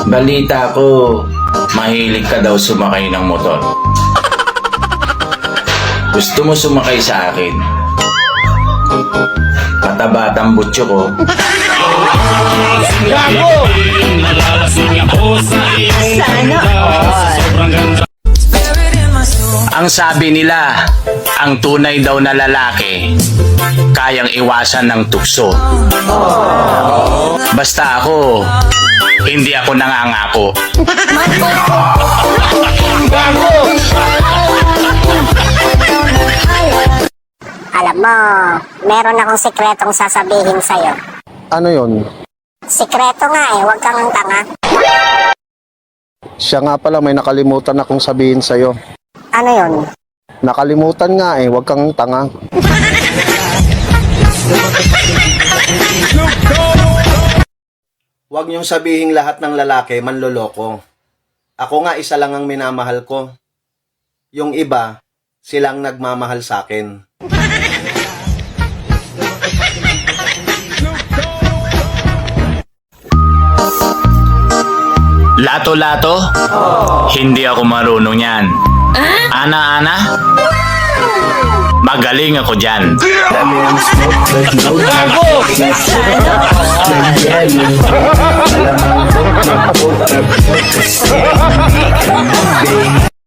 Balita ko, mahilig ka daw sumakay ng motor. Gusto mo sumakay sa akin? Matabatang butyo ko. Sana all. Ang sabi nila, ang tunay daw na lalaki, kayang iwasan ng tukso. Basta ako, hindi ako nangangako. Alam mo, meron akong sikretong sasabihin sa'yo. Ano yon? Sikreto nga eh, huwag kang tanga. Siya nga pala, may nakalimutan akong sabihin sa'yo. Ano yon? Nakalimutan nga eh, huwag kang tanga. Huwag niyong sabihin lahat ng lalaki manloloko. Ako nga isa lang ang minamahal ko. Yung iba, silang nagmamahal sa akin. Lato-lato? Hindi ako marunong yan. Ana-ana? Magaling ako dyan. Sana all.